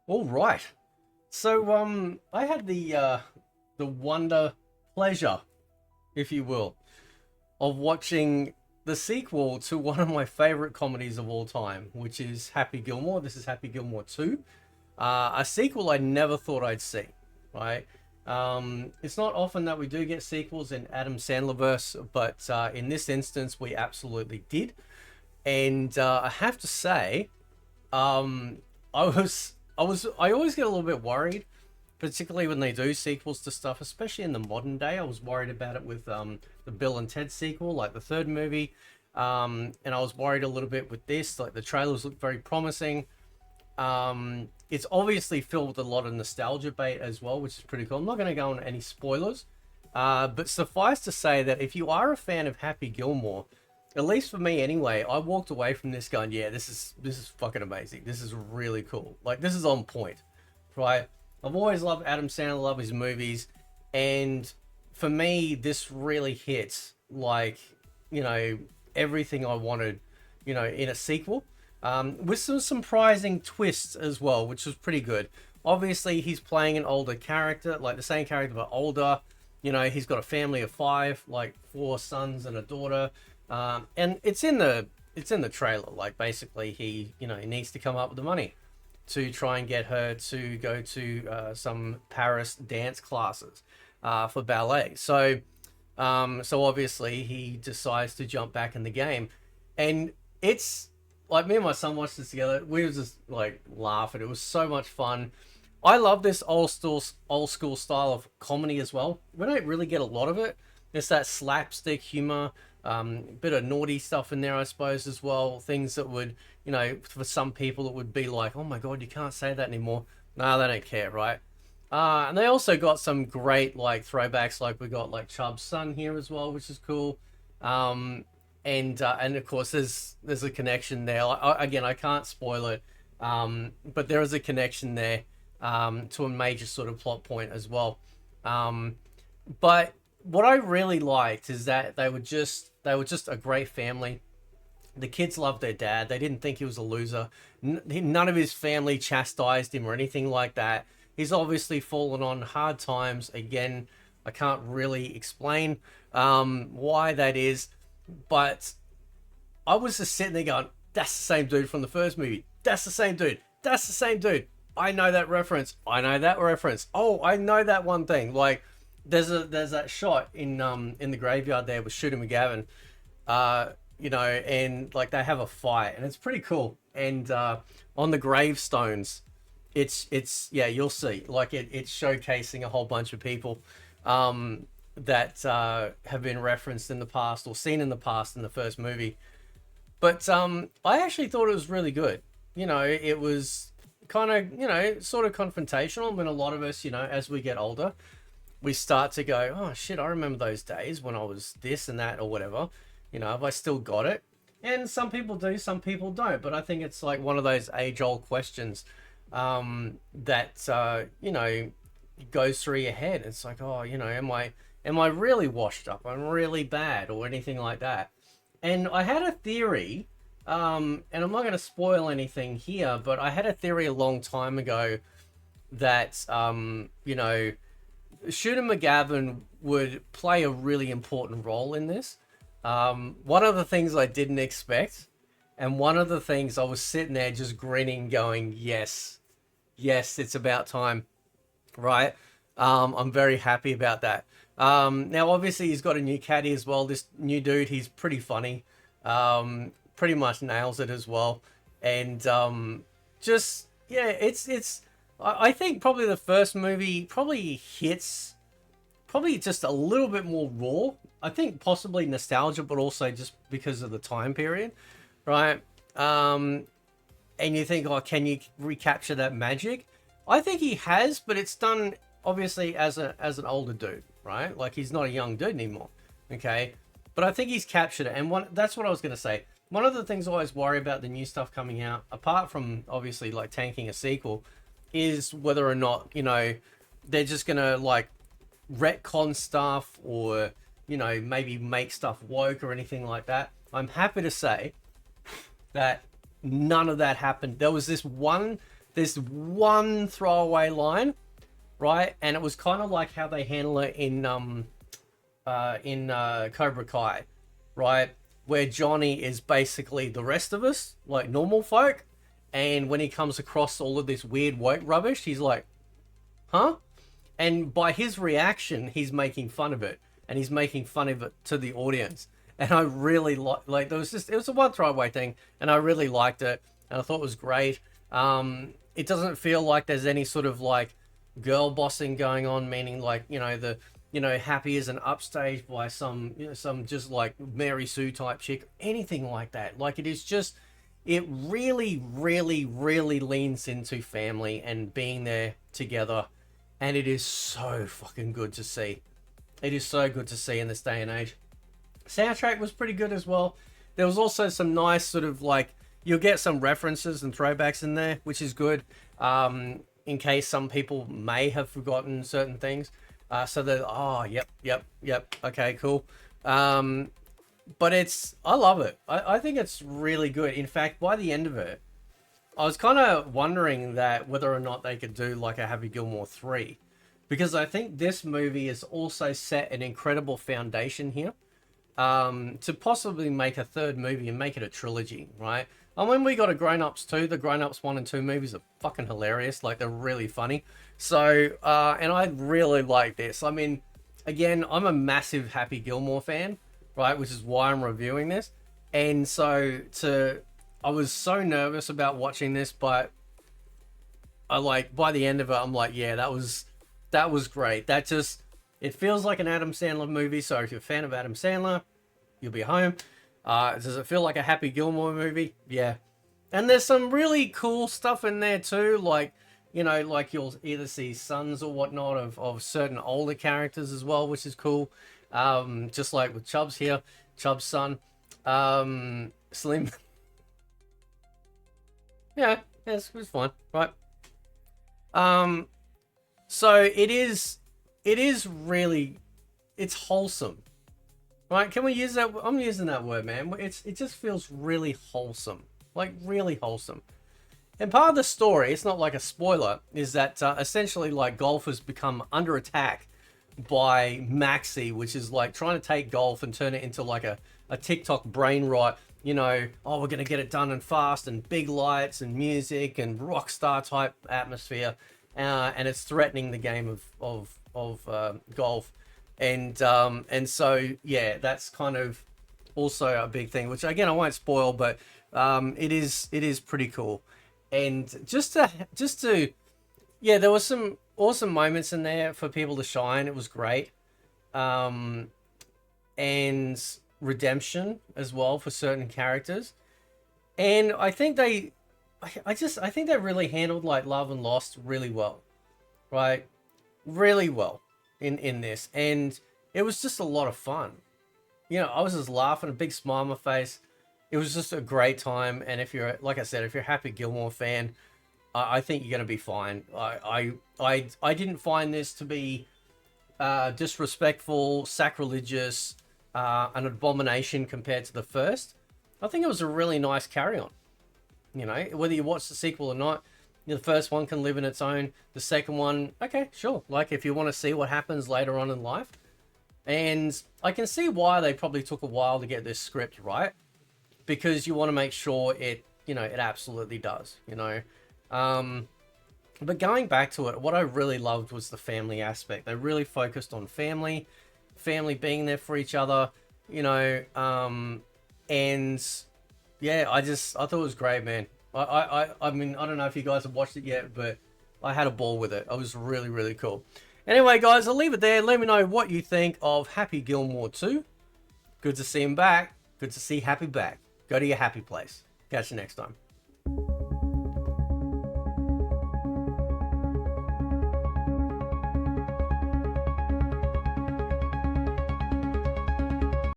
All right. So I had the wonder pleasure, if you will, of watching the sequel to one of my favorite comedies of all time, which is Happy Gilmore. This is Happy Gilmore 2. A sequel I never thought I'd see, right? It's not often that we do get sequels in Adam Sandlerverse, but in this instance, we absolutely did. And I have to say, um, I always get a little bit worried, particularly when they do sequels to stuff, especially in the modern day. I was worried about it with the Bill and Ted sequel, like the third movie, and I was worried a little bit with this. Like the trailers look very promising. It's obviously filled with a lot of nostalgia bait as well, which is pretty cool. I'm not going to go on any spoilers, but suffice to say that if you are a fan of Happy Gilmore, at least for me anyway, I walked away from this going, yeah, this is fucking amazing. This is really cool. Like this is on point, right? I've always loved Adam Sandler, love his movies, and for me, this really hits like you know everything I wanted, in a sequel, with some surprising twists as well, which was pretty good. Obviously, he's playing an older character, like the same character but older. He's got a family of five, like four sons and a daughter, and it's in the trailer. Like basically, he needs to come up with the money to try and get her to go to some Paris dance classes for ballet. So obviously he decides to jump back in the game, and it's like me and my son watched this together. We were just like laughing. It was so much fun. I love this old school style of comedy as well. We don't really get a lot of it. It's that slapstick humor, bit of naughty stuff in there, I suppose, as well. Things that would, for some people, it would be like, oh my God, you can't say that anymore. No, they don't care, right? And they also got some great like throwbacks, like we got like Chubb's son here as well, which is cool. Um, and of course, there's a connection there. Again, I can't spoil it, but there is a connection there to a major sort of plot point as well. Um, but what I really liked is that they were just a great family. The kids loved their dad. They didn't think he was a loser. None of his family chastised him or anything like that. He's obviously fallen on hard times. Again, I can't really explain why that is, but I was just sitting there going, that's the same dude from the first movie. That's the same dude. That's the same dude. I know that reference. I know that reference. Oh, I know that one thing. Like, there's that shot in the graveyard there with Shooter McGavin, and like they have a fight, and it's pretty cool. And on the gravestones, it's yeah, you'll see. Like it's showcasing a whole bunch of people that have been referenced in the past or seen in the past in the first movie. But I actually thought it was really good. It was kind of sort of confrontational. I mean, a lot of us, as we get older, we start to go, oh shit, I remember those days when I was this and that or whatever. Have I still got it? And some people do, some people don't. But I think it's like one of those age-old questions that goes through your head. It's like, oh, am I really washed up? I'm really bad or anything like that. And I had a theory, and I'm not going to spoil anything here, but I had a theory a long time ago that Shooter McGavin would play a really important role in this. One of the things I didn't expect, and one of the things I was sitting there just grinning, going, yes, yes, it's about time, right? I'm very happy about that. Now, obviously, he's got a new caddy as well. This new dude, he's pretty funny. Pretty much nails it as well. And just, yeah, it's. I think probably the first movie probably hits probably just a little bit more raw. I think possibly nostalgia, but also just because of the time period, right? And you think, oh, can you recapture that magic? I think he has, but it's done obviously as an older dude, right? Like he's not a young dude anymore, okay? But I think he's captured it, and that's what I was gonna say. One of the things I always worry about the new stuff coming out, apart from obviously like tanking a sequel, is whether or not they're just gonna like retcon stuff or maybe make stuff woke or anything like that. I'm happy to say that none of that happened. There was this one There's one throwaway line, right? And it was kind of like how they handle it in Cobra Kai, right? Where Johnny is basically the rest of us, like normal folk. And when he comes across all of this weird woke rubbish, he's like, huh? And by his reaction, he's making fun of it. And he's making fun of it to the audience. And I really like there was just, it was a one throwaway thing. And I really liked it. And I thought it was great. It doesn't feel like there's any sort of like girl bossing going on, meaning like, Happy is an upstage by some just like Mary Sue type chick, anything like that. Like it is just, it really, really, really leans into family and being there together. And it is so fucking good to see. It is so good to see in this day and age. Soundtrack was pretty good as well. There was also some nice sort of like, you'll get some references and throwbacks in there, which is good. In case some people may have forgotten certain things. So that, yep, okay, cool. But I love it. I think it's really good. In fact, by the end of it, I was kind of wondering that whether or not they could do like a Happy Gilmore 3. Because I think this movie has also set an incredible foundation here. To possibly make a third movie and make it a trilogy, right? And when we got a Grown Ups 2, the Grown Ups 1 and 2 movies are fucking hilarious. Like, they're really funny. So, and I really like this. I mean, again, I'm a massive Happy Gilmore fan, right? Which is why I'm reviewing this. And so, I was so nervous about watching this, but by the end of it, I'm like, yeah, that was great. It feels like an Adam Sandler movie. So if you're a fan of Adam Sandler, you'll be home. Does it feel like a Happy Gilmore movie? Yeah. And there's some really cool stuff in there too. Like, like you'll either see sons or whatnot of certain older characters as well, which is cool. Just like with Chubbs here, Chubbs' son, Slim. Yeah, it's fine, right? So it is really, it's wholesome. Right, can we use that? I'm using that word, man. It just feels really wholesome. Like, really wholesome. And part of the story, it's not like a spoiler, is that essentially, like, golf has become under attack by Maxi, which is, like, trying to take golf and turn it into, like, a TikTok brain rot. We're going to get it done and fast and big lights and music and rock star type atmosphere. And it's threatening the game of golf. And so, yeah, that's kind of also a big thing, which again, I won't spoil, but it is pretty cool. And just to, yeah, there was some awesome moments in there for people to shine. It was great. And redemption as well for certain characters. And I think I think they really handled like love and lost really well, right? Really well in this. And it was just a lot of fun. I was just laughing, a big smile on my face. It was just a great time. And if you're, like I said, if you're a Happy Gilmore fan, I think you're going to be fine. I didn't find this to be disrespectful, sacrilegious, an abomination compared to the first. I think it was a really nice carry-on. Whether you watch the sequel or not, the first one can live in its own. The second one, okay, sure. Like, if you want to see what happens later on in life. And I can see why they probably took a while to get this script right. Because you want to make sure it absolutely does, But going back to it, what I really loved was the family aspect. They really focused on family being there for each other, and yeah, I thought it was great, man. I mean, I don't know if you guys have watched it yet, but I had a ball with it. It was really, really cool. Anyway, guys, I'll leave it there. Let me know what you think of Happy Gilmore 2. Good to see him back. Good to see Happy back. Go to your happy place. Catch you next time.